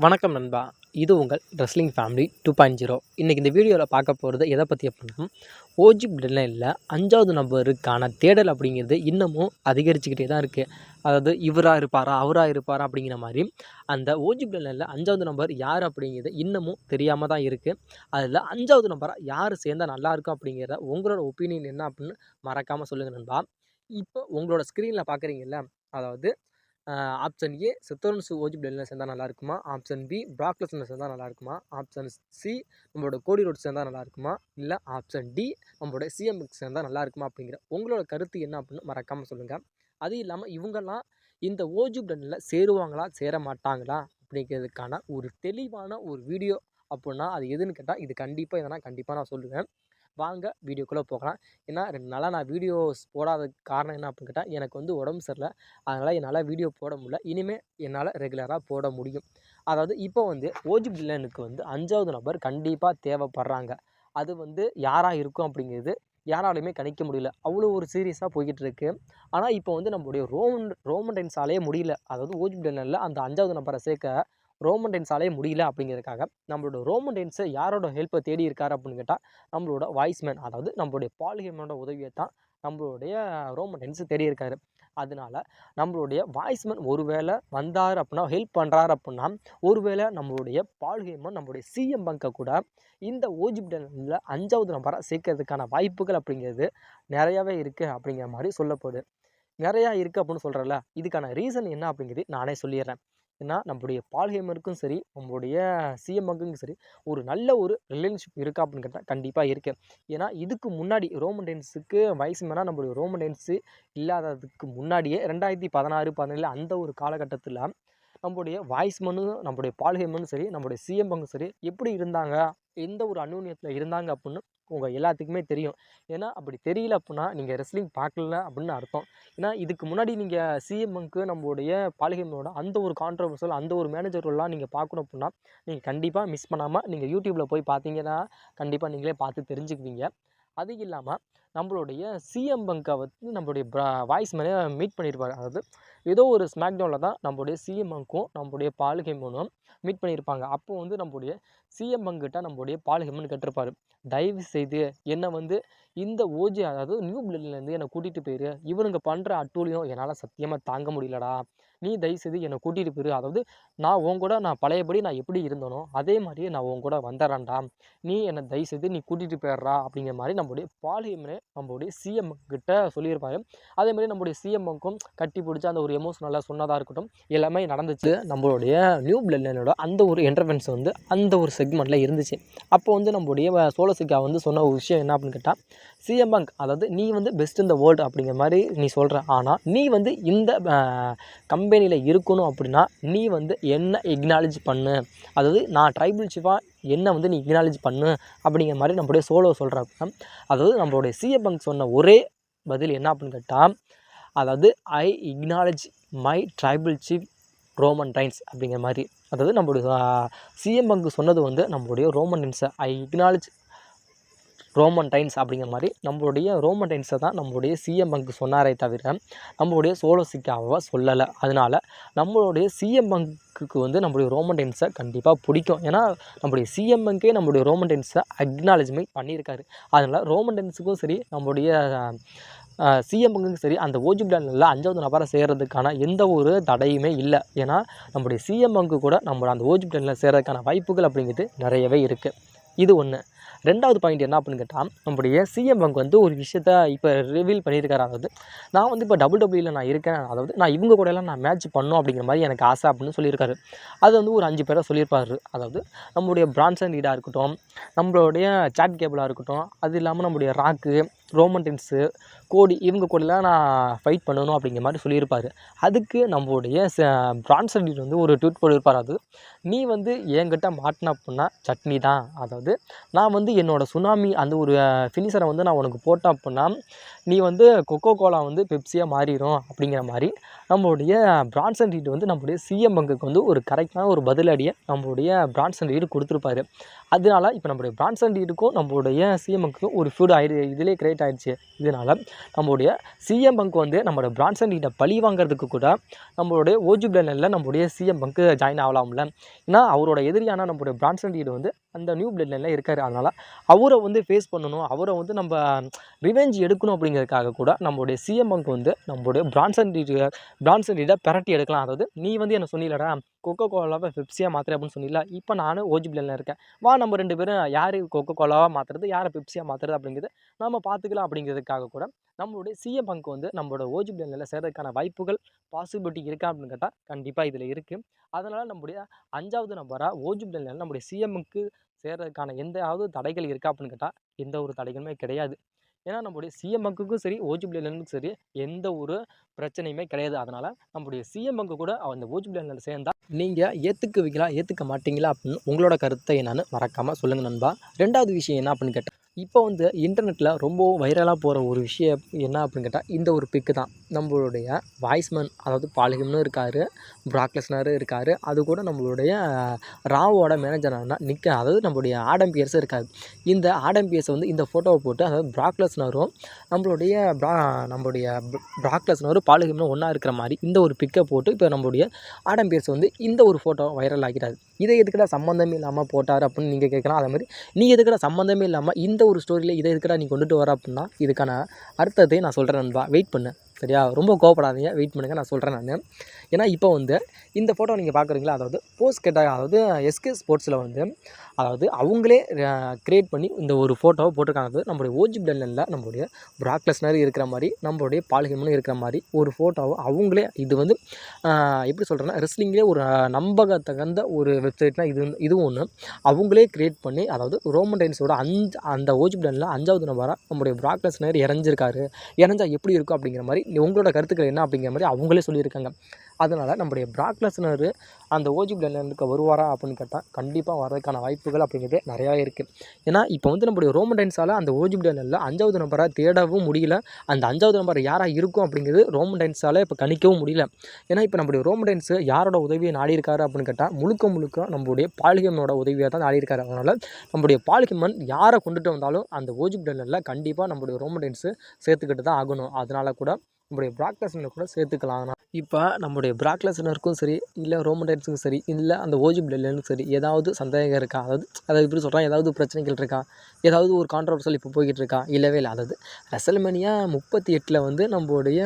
வணக்கம் நண்பா. இது உங்கள் ரெஸ்லிங் ஃபேமிலி 2.0. இன்றைக்கி இந்த வீடியோவில் பார்க்க போகிறது எதை பற்றி அப்படின்னா, ஓஜி பிளட்லைனில் 5வது நபருக்கான தேடல் அப்படிங்கிறது இன்னமும் அதிகரிச்சுக்கிட்டே தான் இருக்குது. அதாவது இவராக இருப்பாரா, அவராக இருப்பாரா அப்படிங்கிற மாதிரி அந்த ஓஜி பிளட்லைனில் 5வது நபர் யார் அப்படிங்கிறது இன்னமும் தெரியாமல் தான் இருக்குது. அதில் 5வது நபராக யார் சேர்ந்தால் நல்லாயிருக்கும் அப்படிங்கிறத உங்களோட ஒப்பீனியன் என்ன அப்படின்னு மறக்காமல் சொல்லுங்கள் நண்பா. இப்போ உங்களோட ஸ்க்ரீனில் பார்க்குறீங்கல்ல, அதாவது ஆப்ஷன் ஏ சித்தோன்சு ஓஜி பிளட்லைனில் சேர்ந்தா நல்லா இருக்குமா, ஆப்ஷன் பி பிராக் லெஸ்னர் சேர்ந்தா நல்லா இருக்குமா, ஆப்ஷன் சி நம்மளோட கோடி ரோட்ஸ் சேர்ந்தா நல்லா இருக்குமா, இல்லை ஆப்ஷன் டி நம்மளோட சிஎம்எக்ஸ் சேர்ந்தா நல்லா இருக்குமா அப்படிங்கிற உங்களோட கருத்து என்ன அப்படின்னு மறக்காமல் சொல்லுங்கள். அது இல்லாமல் இவங்கெல்லாம் இந்த ஓஜி பிளட்லைனில் சேருவாங்களா சேர மாட்டாங்களா அப்படிங்கிறதுக்கான ஒரு தெளிவான ஒரு வீடியோ அப்படின்னா அது எதுன்னு கேட்டால் இது கண்டிப்பாக நான் சொல்லுவேன். வாங்க வீடியோக்குள்ளே போகலாம். ஏன்னா 2 நாளாக நான் வீடியோஸ் போடாததுக்கு காரணம் என்ன அப்படின்னு கேட்டால், எனக்கு வந்து உடம்பு சரியில்லை. அதனால் என்னால் வீடியோ போட முடியல. இனிமேல் என்னால் ரெகுலராக போட முடியும். அதாவது இப்போ வந்து ஓஜி பிளட்லைனுக்கு வந்து 5வது நபர் கண்டிப்பாக தேவைப்படுறாங்க. அது வந்து யாராக இருக்கும் அப்படிங்கிறது யாராலையுமே கணிக்க முடியல. அவ்வளோ ஒரு சீரியஸாக போய்கிட்டு இருக்கு. ஆனால் இப்போ வந்து நம்மளுடைய ரோமன் ரெயின்ஸாலேயே முடியல. அதாவது ஓஜி பிளட்லைனில் அந்த 5வது நபரை சேர்க்க ரோமன் ரெயின்ஸாலேயே முடியல அப்படிங்கிறதுக்காக நம்மளோட ரோமன் ரெயின்ஸை யாரோட ஹெல்ப்பை தேடி இருக்காரு அப்படின்னு கேட்டால், நம்மளோட வாய்ஸ்மேன், அதாவது நம்மளுடைய பால் ஹேமனோட உதவியை தான் நம்மளுடைய ரோமன் ரெயின்ஸ் தேடி இருக்காரு. அதனால நம்மளுடைய வாய்ஸ்மேன் ஒருவேளை வந்தார் அப்படின்னா, ஹெல்ப் பண்ணுறாரு அப்படின்னா, ஒருவேளை நம்மளுடைய பால் ஹேமன் நம்மளுடைய சிஎம் பங்கை கூட இந்த ஓஜி பிளட்லைனில் 5வது நபராக சேர்க்கறதுக்கான வாய்ப்புகள் அப்படிங்கிறது நிறையாவே இருக்குது அப்படிங்கிற மாதிரி சொல்லப்படுது. நிறையா இருக்குது அப்படின்னு சொல்கிறேன்ல, இதுக்கான ரீசன் என்ன அப்படிங்கிறது நானே சொல்லிடுறேன். ஏன்னா நம்மளுடைய பால் ஹேமருக்கும் சரி, நம்மளுடைய சிஎம் பங்குக்கும் சரி, ஒரு நல்ல ஒரு ரிலேஷன்ஷிப் இருக்கா அப்படின்னு கேட்டால் கண்டிப்பாக இருக்குது. ஏன்னா இதுக்கு முன்னாடி ரோமன் ரெயின்ஸுக்கு வயசுமேனா நம்மளுடைய ரோமன் ரெயின்ஸு இல்லாததுக்கு முன்னாடியே 2016, 17 அந்த ஒரு காலகட்டத்தில் நம்மளுடைய வாய்ஸ்மனும் நம்மளுடைய பால் ஹேமனும் சரி, நம்மளுடைய சிஎம் பங்கும் சரி எப்படி இருந்தாங்க, எந்த ஒரு அந்யோன்யத்தில் இருந்தாங்க அப்படின்னு உங்கள் எல்லாத்துக்குமே தெரியும். ஏன்னா அப்படி தெரியல அப்படின்னா நீங்கள் ரெஸ்லிங் பார்க்கல அப்படின்னு அர்த்தம். ஏன்னா இதுக்கு முன்னாடி நீங்கள் சிஎம் பங்க்கு நம்மளுடைய பால் ஹேமனோட அந்த ஒரு கான்ட்ரவர்சல் அந்த ஒரு மேனேஜர் ரோல்லாம் நீங்கள் பார்க்கணும் அப்படின்னா, நீங்கள் கண்டிப்பாக மிஸ் பண்ணாமல் நீங்கள் யூடியூப்பில் போய் பார்த்தீங்கன்னா கண்டிப்பாக நீங்களே பார்த்து தெரிஞ்சுக்குவீங்க. அது இல்லாமல் நம்மளுடைய சிஎம் பங்கை வந்து நம்மளுடைய வாய்ஸ்மேனே மீட் பண்ணியிருப்பாரு. அதாவது ஏதோ ஒரு ஸ்மாக்டவுனில் தான் நம்மளுடைய சிஎம் பங்க்கும் நம்மளுடைய பால் ஹேமனும் மீட் பண்ணியிருப்பாங்க. அப்போ வந்து நம்மளுடைய சிஎம் பங்கிட்ட நம்மளுடைய பால் ஹேமன் கேட்டிருப்பாரு, தயவு செய்து என்னை வந்து இந்த ஓஜி, அதாவது நியூ பிளட்லேருந்து என்னை கூட்டிகிட்டு போயிரு, இவனுங்க பண்ணுற அட்டூழியம் என்னால் சத்தியமாக தாங்க முடியலடா, நீ தயவுசெய்து என்னை கூட்டிகிட்டு போயிரு, அதாவது நான் பழையபடி நான் எப்படி இருந்தனோ அதே மாதிரியே நான் உன் கூட வந்துடுறேன்டா, நீ என்னை தயவுசெய்து நீ கூட்டிகிட்டு போயிடுறா அப்படிங்கிற மாதிரி நம்மளுடைய பால் ஹேமனே நம்மளுடைய சிஎம் கிட்ட சொல்லியிருப்பாரு. அதே மாதிரி நம்மளுடைய சிஎம் பங்கும் கட்டி பிடிச்சி அந்த ஒரு எமோஷனலாக சொன்னதாக இருக்கட்டும் எல்லாமே நடந்துச்சு. நம்மளுடைய நியூ பிளட்லைனோட அந்த ஒரு என்டர்வென்ஸ் வந்து அந்த ஒரு செக்மெண்ட்டில் இருந்துச்சு. அப்போ வந்து நம்மளுடைய சோலசிக்கா வந்து சொன்ன ஒரு விஷயம் என்ன அப்படின்னு கேட்டால், சிஎம் பங்க், அதாவது நீ வந்து பெஸ்ட் இந்த வேர்ல்டு அப்படிங்கிற மாதிரி நீ சொல்கிற, ஆனால் நீ வந்து இந்த கம்பெனியில் இருக்கணும் அப்படின்னா நீ வந்து என்ன எக்னாலஜ் பண்ணு, அதாவது நான் ட்ரைபிள் சீஃபாக என்ன வந்து நீ எக்னாலஜ் பண்ணு அப்படிங்கிற மாதிரி நம்மளுடைய சோலோ சொல்கிறப்ப, அதாவது நம்மளுடைய சிஎம் பங்க் சொன்ன ஒரே பதில் என்ன அப்படின்னு கேட்டால், அதாவது I acknowledge my tribal chief Roman Reigns அப்படிங்கிற மாதிரி. அதாவது நம்மளுடைய சிஎம் பங்கு சொன்னது வந்து நம்மளுடைய ரோமன் ரெயின்ஸை ஐ இக்னாலஜ் ரோமன் ரெயின்ஸ் அப்படிங்கிற மாதிரி நம்மளுடைய ரோமன் ரெயின்ஸை தான் நம்மளுடைய சிஎம் பங்கு சொன்னாரே தவிர நம்மளுடைய சோலோசிக்காவை சொல்லலை. அதனால் நம்மளுடைய சிஎம் பங்குக்கு வந்து நம்மளுடைய ரோமன் ரெயின்ஸை கண்டிப்பாக பிடிக்கும். ஏன்னா நம்மளுடைய சிஎம் பங்கே நம்மளுடைய ரோமன் ரெயின்ஸை அக்னாலஜ்மெண்ட் பண்ணியிருக்காரு. அதனால் ரோமன் ரெயின்ஸுக்கும் சரி, நம்மளுடைய சிஎம் பங்குக்கும் சரி, அந்த ஓஜி பிளட்லைனில் 5வது நபரை சேர்கிறதுக்கான எந்த ஒரு தடையுமே இல்லை. ஏன்னா நம்மளுடைய சிஎம் பங்கு கூட நம்ம அந்த ஓஜி பிளட்லைனில் சேர்கிறதுக்கான வாய்ப்புகள் அப்படிங்கிறது நிறையவே இருக்குது. இது ஒன்று. 2வது பாயிண்ட் என்ன அப்படின்னு கேட்டால், நம்முடைய சிஎம் பங்க் வந்து ஒரு விஷயத்த இப்போ ரிவீல் பண்ணியிருக்காரு. அதாவது நான் வந்து இப்போ WWE நான் இருக்கேன், அதாவது நான் இவங்க கூடலாம் நான் மேட்ச் பண்ணணும் அப்படிங்கிற மாதிரி எனக்கு ஆசை அப்படின்னு சொல்லியிருக்காரு. அது வந்து ஒரு 5 பேரை சொல்லியிருப்பாரு. அதாவது நம்மளுடைய பிரான்சன் ரீடாக இருக்கட்டும், நம்மளுடைய சாட் கேபிளாக இருக்கட்டும், அது இல்லாமல் நம்மளுடைய ராக்கு, ரோமன் ரெயின்ஸு, கோடி, இவங்க கூடலாம் நான் ஃபைட் பண்ணணும் அப்படிங்கிற மாதிரி சொல்லியிருப்பார். அதுக்கு நம்மளுடைய பிரான்சன் ரீட் வந்து ஒரு ட்வீட் போட்டிருப்பார். அது நீ வந்து என்கிட்ட மாட்டின அப்படின்னா சட்னி தான், அதாவது நான் வந்து என்னோடய சுனாமி அந்த ஒரு ஃபினிஷரை வந்து நான் உனக்கு போட்டேன் அப்படின்னா நீ வந்து கொக்கோ கோலா வந்து பெப்சியாக மாறிடும் அப்படிங்கிற மாதிரி நம்மளுடைய பிரான்சன் ரீட் வந்து நம்மளுடைய சிஎம் பங்குக்கு வந்து ஒரு கரெக்டான ஒரு பதிலடியை நம்மளுடைய பிரான்சன் ரீடு கொடுத்துருப்பாரு. அதனால இப்போ நம்மளுடைய பிரான்சன் ரீடுக்கும் நம்மளுடைய சிஎம் பங்குக்கும் ஒரு ஃபியூட் இதிலே கிரியேட் ஹைலைட் ஆயிடுச்சு. இதனால் நம்மளுடைய சிஎம் பங்க் வந்து நம்மளோட பிரான்சன் ரீடை பழி வாங்குறதுக்கு கூட நம்மளுடைய ஓஜி பிளட்லைனில் நம்மளுடைய சிஎம் பங்க் ஜாயின் ஆகலாம்ல. ஏன்னா அவரோட எதிரியான நம்மளுடைய பிரான்சன் ரீடு வந்து அந்த நியூ பிளட்லைனில் இருக்கார். அதனால் அவரை வந்து ஃபேஸ் பண்ணணும், அவரை வந்து நம்ம ரிவெஞ்ச் எடுக்கணும் அப்படிங்கிறதுக்காக கூட நம்மளுடைய சிஎம் பங்க் வந்து நம்மளுடைய பிரான்சன் ரீடை பிரட்டி எடுக்கலாம். அதாவது நீ வந்து என்ன சொன்னீலடா கொக்கோ கோலாவை பெப்சியாக மாற்றுற அப்படின்னு சொன்னீங்களா, இப்போ நான் ஓஜி பிளட்லைனில் இருக்கேன், வா நம்ம 2 பேரும் யார் கொக்கோ கோலாவாக மாற்றுறது யாரை பெப்சியாக மாற்றுறது அப்படிங்கிறது நம்ம பார்த்துக்கலாம் அப்படிங்கிறதுக்காக கூட நம்மளுடைய சிஎம் பங்க் வந்து நம்மளோட ஓஜி பிளட்லைனில் சேர்றதுக்கான வாய்ப்புகள் பாசிபிலிட்டி இருக்கா அப்படின்னு கேட்டால் கண்டிப்பாக இதில் இருக்குது. அதனால் நம்முடைய 5வது நபராக ஓஜி பிளட்லைனில் நம்முடைய சிஎம்முக்கு சேர்றதுக்கான எந்தாவது தடைகள் இருக்கா அப்படின்னு கேட்டால் எந்த ஒரு தடைகளுமே கிடையாது. ஏன்னா நம்முடைய சிஎம் பங்குக்கும் சரி ஓஜி பிளட்லைனுக்கும் சரி எந்த ஒரு பிரச்சனையுமே கிடையாது. அதனால் நம்முடைய சிஎம் பங்கு கூட அந்த ஓஜி பிளட்லைனில் சேர்ந்தால் நீங்கள் ஏற்றுக்குவீங்களா ஏற்றுக்க மாட்டீங்களா அப்படின்னு உங்களோட கருத்தை என்னன்னு மறக்காமல் சொல்லுங்கள் நண்பா. 2வது விஷயம் என்ன அப்படின்னு கேட்டால் இப்போ வந்து இன்டர்நெட்டில் ரொம்ப வைரலாக போகிற ஒரு விஷயம் என்ன அப்படின்னு கேட்டால் இந்த ஒரு பிக்கு தான். நம்மளுடைய வாய்ஸ்மேன் அதாவது பாலிகம்னு இருக்கார், பிராக் லெஸ்னரும் இருக்கார், அது கூட நம்மளுடைய ராவோட மேனேஜரான அதாவது நம்மளுடைய ஆடம் பியர்ஸும் இருக்கார். இந்த ஆடம் பியர்ஸை வந்து இந்த ஃபோட்டோவை போட்டு அதாவது பிராக் லெஸ்னரும் நம்மளுடைய பிராக் லெஸ்னரும் பாலிகம்னு ஒன்றா இருக்கிற மாதிரி இந்த ஒரு பிக்கை போட்டு இப்போ நம்மளுடைய ஆடம் பியர்ஸ் வந்து இந்த ஒரு ஃபோட்டோ வைரல் ஆகிறார். இதை எதுக்குடா சம்மந்தமே இல்லாமல் போட்டார் அப்படின்னு நீங்கள் கேட்கலாம். அதே மாதிரி நீ எதுக்குடா சம்மந்தமே இல்லாமல் இந்த ஒரு ஸ்டோரியில் இதை எதுக்குடா நீ கொண்டுட்டு வர அப்படின்னா இதுக்கான அர்த்தத்தை நான் சொல்கிறேன் நண்பா, வெயிட் பண்ணு சரியா, ரொம்ப கோவப்படாதீங்க, வெயிட் பண்ணுங்கள், நான் சொல்கிறேன் நான். ஏன்னா இப்போ வந்து இந்த ஃபோட்டோ நீங்கள் பார்க்குறீங்களா, அதாவது போஸ்ட் கேட்டால் அதாவது எஸ்கே ஸ்போர்ட்ஸில் வந்து அதாவது அவங்களே க்ரியேட் பண்ணி இந்த ஒரு ஃபோட்டோவை போட்டிருக்காங்க. அதாவது நம்மளுடைய ஓஜி பிளட்லைனில் நம்மளுடைய பிராக் லெஸ்னர் இருக்கிற மாதிரி நம்மளுடைய பால் ஹெமனும் இருக்கிற மாதிரி ஒரு ஃபோட்டோவை அவங்களே இது வந்து எப்படி சொல்கிறேன்னா ரெஸ்லிங்லேயே ஒரு நம்பகத்தகுந்த ஒரு வெப்சைட்னால் இதுவும் ஒன்று அவங்களே க்ரியேட் பண்ணி அதாவது ரோமன் ரைன்ஸோட அந்த ஓஜி பிளட்லைனில் 5வது நபராக நம்மளுடைய பிராக் லெஸ்னர் இறஞ்சிருக்காரு, இறஞ்சா எப்படி இருக்கும் அப்படிங்கிற மாதிரி உங்களோட கருத்துக்கள் என்ன அப்படிங்கிற மாதிரி அவங்களே சொல்லியிருக்காங்க. அதனால் நம்முடைய பிராக் லெஸ்னர் அந்த ஓஜி பிளட்லைனுக்கு வருவாரா அப்படின்னு கேட்டால் கண்டிப்பாக வர்றதுக்கான வாய்ப்புகள் அப்படிங்கிறது நிறையா இருக்குது. ஏன்னா இப்போ வந்து நம்முடைய ரோமன் ரைன்ஸால் அந்த ஓஜி பிளட்லைனில் 5வது நபராக தேடவும் முடியல, அந்த 5வது நபர் யாராக இருக்கும் அப்படிங்கிறது ரோமன் ரைன்ஸால் இப்போ கணிக்கவும் முடியல. ஏன்னா இப்போ நம்முடைய ரோமன் ரைன்ஸ் யாரோட உதவியை நாடி இருக்காரு அப்படின்னு கேட்டால் முழுக்க நம்மளுடைய பால் ஹெமனோட உதவியாக தான் நாடி இருக்காரு. அதனால் நம்முடைய பால் ஹெமன் யாரை கொண்டுட்டு வந்தாலும் அந்த ஓஜி பிளட்லைனில் கண்டிப்பாக நம்முடைய ரோமன் ரைன்ஸ் சேர்த்துக்கிட்டு தான் ஆகணும். அதனால் கூட நம்முடைய பிராக் லெஸ்னர் கூட சேர்த்துக்கலாம். இப்போ நம்முடைய பிராக் லெஸ்னருக்கும் சரி இல்லை ரோமன் ரைன்ஸுக்கும் சரி இல்லை அந்த ஓஜி பிளட்லைனுக்கும் சரி ஏதாவது சந்தேகம் இருக்கா, அதாவது இப்படி சொல்கிறான் ஏதாவது பிரச்சனைகள் இருக்கா, ஏதாவது ஒரு கான்ட்ரவர்சல் இப்போ போய்கிட்டு இருக்கா, இல்லவே இல்லை. அதாவது ரெசல்மேனியா 38 வந்து நம்மளுடைய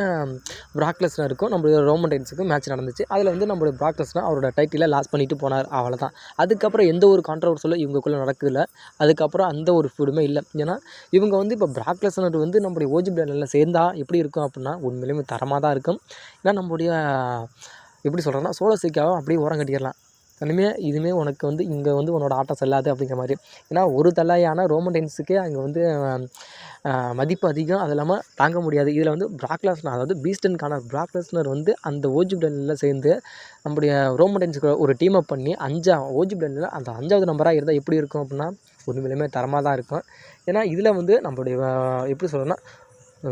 பிராக் லெஸ்னருக்கும் நம்மளுடைய ரோமன் ரைன்ஸுக்கும் மேட்ச் நடந்துச்சு. அதில் வந்து நம்மளுடைய பிராக் லெஸ்னர் அவரோட டைட்டிலை லாஸ் பண்ணிட்டு போனார், அவ்வளோதான். அதுக்கப்புறம் எந்த ஒரு கான்ட்ரவர்சலும் இவங்களுக்குள்ளே நடக்குதில்ல, அதுக்கப்புறம் அந்த ஒரு ஃபீடுமே இல்லை. ஏன்னா இவங்க வந்து இப்போ பிராக் லெஸ்னர் வந்து நம்மளுடைய ஓஜி பிளட்லைனில் சேர்ந்தால் எப்படி இருக்கும் அப்படின்னா உண்மையிலுமே தரமாக தான் இருக்கும். ஏன்னா நம்மளுடைய எப்படி சொல்கிறேன்னா சோழ சீக்காவை அப்படியே ஓரம் கட்டிடலாம், இதுவுமே உனக்கு வந்து இங்கே வந்து உன்னோட ஆட்டம் செல்லாது அப்படிங்கிற மாதிரி. ஏன்னா ஒரு தலையான ரோமன் ரைன்ஸுக்கே அங்கே வந்து மதிப்பு அதிகம், அது இல்லாமல் தாங்க முடியாது. இதில் வந்து பிராக் லெஸ்னர் அதாவது பீஸ்டனுக்கான பிராக் லெஸ்னர் வந்து அந்த ஓஜி பிளட்லைனில் சேர்ந்து நம்முடைய ரோமன் ரைன்ஸுக்கு ஒரு டீமப் பண்ணி ஓஜி பிளட்லைனில் அந்த 5வது நம்பராக இருந்தால் எப்படி இருக்கும் அப்படின்னா உண்மையிலுமே தரமாக தான் இருக்கும். ஏன்னா இதில் வந்து நம்மளுடைய எப்படி சொல்கிறேன்னா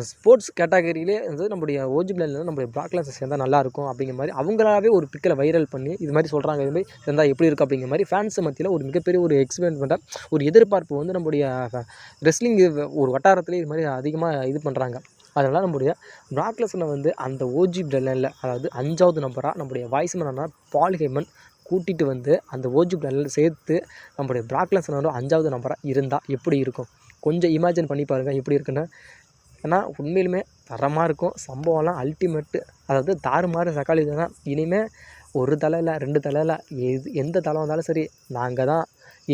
ஸ்போர்ட்ஸ் கேட்டகரியிலே வந்து நம்முடைய ஓஜி பிளட்லைனில் நம்முடைய பிராக் லெஸ்னர் சேர்ந்தால் நல்லாயிருக்கும் அப்படிங்கிற மாதிரி அவங்களாவே ஒரு பிக்கில் வைரல் பண்ணி இது மாதிரி சொல்கிறாங்க, இது மாதிரி சேர்ந்தால் எப்படி இருக்கும் அப்படிங்கிற மாதிரி ஃபேன்ஸ் மத்தியில் ஒரு மிகப்பெரிய ஒரு எக்ஸ்பெரிமெண்ட்டாக ஒரு எதிர்பார்ப்பு வந்து நம்முடைய ரெஸ்லிங் ஒரு வட்டாரத்துலேயே இது மாதிரி அதிகமாக இது பண்ணுறாங்க. அதனால் நம்முடைய பிராக் லெஸ்னர் வந்து அந்த ஓஜி பிளட்லைனில் அதாவது 5வது நம்பராக நம்முடைய வாய்ஸ்மேனான பால் ஹெமன் கூட்டிகிட்டு வந்து அந்த ஓஜி பிளட்லைனில் சேர்த்து நம்முடைய பிராக் லெஸ்னரும் 5வது நம்பராக இருந்தால் எப்படி இருக்கும் கொஞ்சம் இமேஜின் பண்ணி பாருங்கள் எப்படி இருக்குன்னு. ஏன்னா உண்மையிலுமே தரமாக இருக்கும், சம்பவம்லாம் அல்டிமேட்டு, அதாவது தாறுமாறு சக்காளி தான். இனிமேல் ஒரு தலை இல்லை 2 தலை இல்லை எந்த தலை வந்தாலும் சரி நாங்கள் தான்,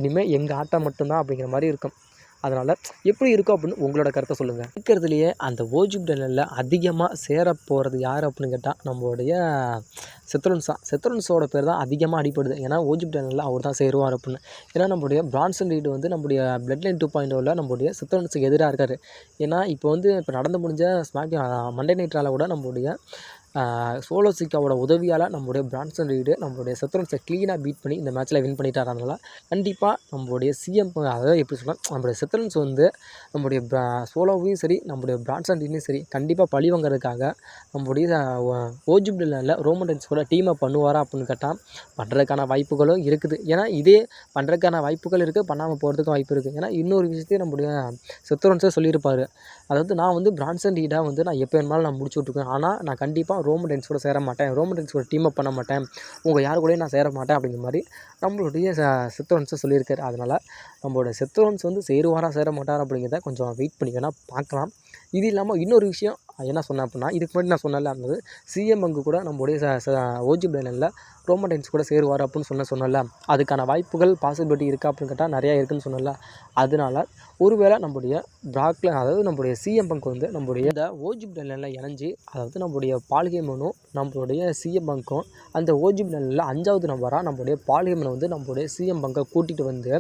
இனிமேல் எங்கள் ஆட்டம் மட்டும்தான் அப்படிங்கிற மாதிரி இருக்கும். அதனால் எப்படி இருக்கும் அப்படின்னு உங்களோட கருத்தை சொல்லுங்கள். இருக்கிறதுலையே அந்த ஓஜி பிளட்லைனில் அதிகமாக சேர போகிறது யார் அப்படின்னு கேட்டால் நம்மளுடைய செத்ரோன்ஸோட பேர் தான் அதிகமாக அடிப்படுது. ஏன்னா ஓஜி பிளட்லைனில் அவர் தான் சேருவார் அப்படின்னு. ஏன்னா நம்மளுடைய பிரான்சன் ரீடு வந்து நம்முடைய பிளட்லைன் 2.0 நம்மளுடைய செத்ரோன்ஸுக்கு எதிராக இருக்கார். ஏன்னா இப்போ நடந்து முடிஞ்ச மண்டே நைட் ராவில் கூட நம்மளுடைய சோலோ சிக்காவோட உதவியால் நம்மளுடைய பிரான்சன் ரீடு நம்மளுடைய செத்ரோன்ஸை க்ளீனாக பீட் பண்ணி இந்த மேட்ச்சில் வின் பண்ணிட்டார். அதனால் கண்டிப்பாக நம்மளுடைய சிஎம் அதாவது எப்படி சொல்கிறேன், நம்மளுடைய செத்ரோன்ஸ் வந்து நம்முடைய சோலோவையும் சரி நம்முடைய பிரான்சன் ரீடையும் சரி கண்டிப்பாக பழி வாங்குறதுக்காக நம்முடைய ஓஜி பிளனில் ரோமன் ரெயின்ஸ் கூட டீம் அப் பண்ணுவாரா அப்படின்னு கேட்டால் பண்ணுறதுக்கான வாய்ப்புகளும் இருக்குது. ஏன்னா இதே பண்ணுறதுக்கான வாய்ப்புகள் இருக்குது, பண்ணாமல் போகிறதுக்கும் வாய்ப்பு இருக்குது. ஏன்னா இன்னொரு விஷயத்தையும் நம்முடைய செத்ரோன்ஸே சொல்லியிருப்பார். அதாவது நான் வந்து பிரான்சன் ரீடாக வந்து நான் எப்போ வேணுமாலும் நான் முடிச்சு விட்ருக்கேன். ஆனால் நான் கண்டிப்பாக ரோமன் ரெயின்ஸ் கூட சேர மாட்டேன், ரோமன் ரெயின்ஸ் கூட டீம் அப் பண்ண மாட்டேன், உங்கள் யார் கூடயும் நான் சேர மாட்டேன் அப்படிங்கிற மாதிரி நம்மளுடைய செத்ரோன்ஸை சொல்லியிருக்காரு. அதனால் நம்மளோட செத்ரோன்ஸ் வந்து சேருவாரா சேர மாட்டாரா அப்படிங்கிறத கொஞ்சம் வெயிட் பண்ணி வேணால் பார்க்கலாம். இது இல்லாமல் இன்னொரு விஷயம் என்ன சொன்னேன் அப்படின்னா, இதுக்கு முன்னாடி நான் சொன்னல அந்த சிஎம் பங்கு கூட நம்மளுடைய ஓஜி பிளனில் ரோமன் ரெயின்ஸ் கூட சேருவார் அப்படின்னு சொன்னல, அதுக்கான வாய்ப்புகள் பாசிபிலிட்டி இருக்கா அப்படின்னு கேட்டால் நிறையா இருக்குதுன்னு சொன்னல. அதனால் ஒருவேளை நம்முடைய அதாவது நம்முடைய சிஎம் பங்க் வந்து நம்முடைய இந்த ஓஜி பிளனில் இணைஞ்சு, அதாவது நம்முடைய பால்கேமனும் நம்மளுடைய சிஎம் பங்க்கும் அந்த ஓஜி பிளனில் 5வது நம்பராக நம்மளுடைய பால்கேமனை வந்து நம்மளுடைய சிஎம் பங்கை கூட்டிகிட்டு வந்து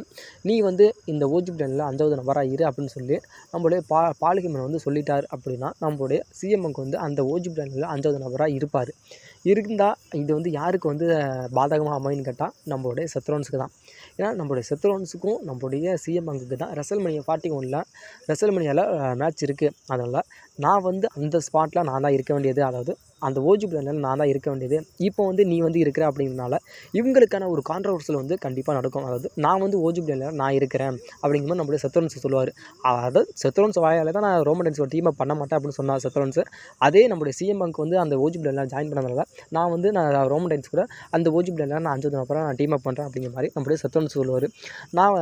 நீ வந்து இந்த ஓஜி பிளனில் 5வது நம்பராக இரு அப்படின்னு சொல்லி நம்மளுடைய பால்கேமனை வந்து சொல்லிட்டார் அப்படின்னா நம்மளுடைய சிஎம் பங்க் வந்து அந்த ஓஜி பிளனில் 5வது நம்பராக இருப்பார். இருந்தால் இது வந்து யாருக்கு வந்து பாதகமாக அமைன்னு கேட்டால் நம்மளுடைய செத்ரோன்ஸுக்கு தான். ஏன்னா நம்மளுடைய செத்ரோன்ஸுக்கும் நம்மளுடைய சிஎம் பங்குக்கு தான் ரெசல்மனியா 41ல் ரெசல்மனியாவில் மேட்ச் இருக்குது. அதனால் நான் வந்து அந்த ஸ்பாட்டில் நான் தான் இருக்க வேண்டியது, அதாவது அந்த ஓஜி பிளனில் நான் தான் இருக்க வேண்டியது. இப்போ வந்து நீ வந்து இருக்கிற அப்படிங்கிறனால இவங்களுக்கான ஒரு கான்ட்ரவர்சல் வந்து கண்டிப்பாக நடக்கும். அதாவது நான் வந்து ஓஜி பிளனில் நான் இருக்கிறேன் அப்படிங்கும்போது நம்மளுடைய செத்ரோன்ஸ் சொல்லுவார். அதாவது செத்ரோன்ஸ் வாயால் தான் நான் ரோமன் ரெயின்ஸோட டீமை பண்ண மாட்டேன் அப்படின்னு சொன்னார் செத்ரோன்ஸ். அதே நம்மளுடைய சிஎம் பங்க் வந்து அந்த ஓஜி பிளனில் ஜாயின் பண்ணதுனால நான் ரோமன் ரெயின்ஸ் கூட அந்த ஓஜி பிளனில் நான் 5வது நம்பராக நான் டீம் அப் பண்ணுறேன் அப்படிங்கிற மாதிரி நம்மளுடைய செத்ரோன்ஸ் சொல்லுவார். நான்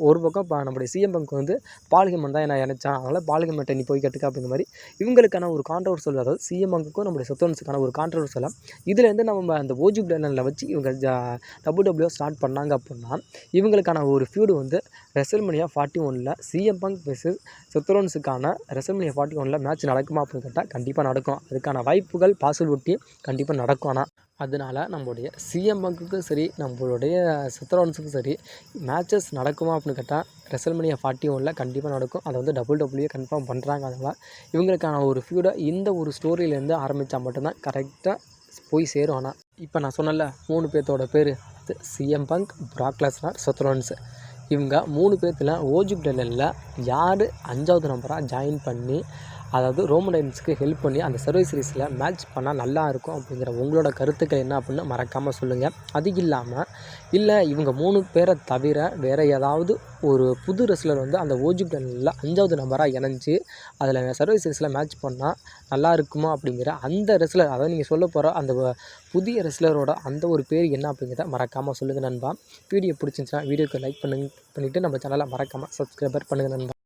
ஒரு பக்கம் நம்மளுடைய சிஎம் பங்க் வந்து பால்கேமன் தான் என்ன நினச்சான், அதனால் பால்கேமன்ட்ட நீ போய் கட்டுக்க அப்படிங்கிற மாதிரி இவங்களுக்கான ஒரு கான்ட்ரவர்சல், அதாவது சிஎம் பங்குக்கும் நம்மளுடைய செத்ரோன்ஸுக்கான ஒரு கான்ட்ரவர்சலாம் இதுலேருந்து நம்ம அந்த ஓஜி பிளனில் வச்சு இவங்க WWE ஸ்டார்ட் பண்ணாங்க அப்படின்னா இவங்களுக்கான ஒரு ஃபியூடு வந்து ரெசல்மனியா 41ல் சிஎம் பங்க் வெர்சஸ் செத்ரோன்ஸுக்கான ரெசல்மனியா 41ல் மேட்ச் நடக்குமா அப்படின்னு கேட்டால் கண்டிப்பாக நடக்கும். அதுக்கான வாய்ப்புகள் பாசிபிலிட்டி கண்டிப்பாக நடக்கும். ஆனால் அதனால் நம்மளுடைய சிஎம் பங்குக்கும் சரி நம்மளுடைய செத்ரோன்ஸுக்கும் சரி மேட்சஸ் நடக்குமா அப்படின்னு கேட்டால் ரெசல்மனியா 41ல் கண்டிப்பாக நடக்கும். அதை வந்து WWE கன்ஃபார்ம் பண்ணுறாங்க. அதனால் இவங்களுக்கான ஒரு ஃபியூடை இந்த ஒரு ஸ்டோரியிலேருந்து ஆரம்பித்தா மட்டும்தான் கரெக்டாக போய் சேரும். ஆனால் இப்போ நான் சொன்னல 3 பேர்த்தோட பேர் சிஎம் பங்க், பிராக் லெஸ்னர், செத்ரோன்ஸ். இவங்க 3 பேர்த்தில் ஓஜி பிளனில் யார் 5வது நம்பராக ஜாயின் பண்ணி, அதாவது ரோமன் ரெயின்ஸ்க்கு ஹெல்ப் பண்ணி அந்த சர்வை சீரிஸில் மேட்ச் பண்ணால் நல்லா இருக்கும் அப்படிங்கிற உங்களோட கருத்துக்கள் என்ன அப்படின்னு மறக்காமல் சொல்லுங்கள். அது இல்லாமல் இல்லை இவங்க 3 பேரை தவிர வேறு ஏதாவது ஒரு புது ரெஸ்லர் வந்து அந்த ஓஜி பிளனில் 5வது நம்பராக இணைஞ்சு அதில் சர்வை சீரிஸில் மேட்ச் பண்ணால் நல்லா இருக்குமா அப்படிங்கிற அந்த ரெஸ்லர், அதாவது நீங்கள் சொல்ல போகிற அந்த புதிய ரெஸ்லரோட அந்த ஒரு பேர் என்ன அப்படிங்கிறத மறக்காமல் சொல்லுங்கள் நண்பா. வீடியோ பிடிச்சிருந்துச்சுன்னா வீடியோக்கு லைக் பண்ணிவிட்டு நம்ம சேனலை மறக்காமல் சப்ஸ்கிரைபர் பண்ணுங்கள் நண்பா.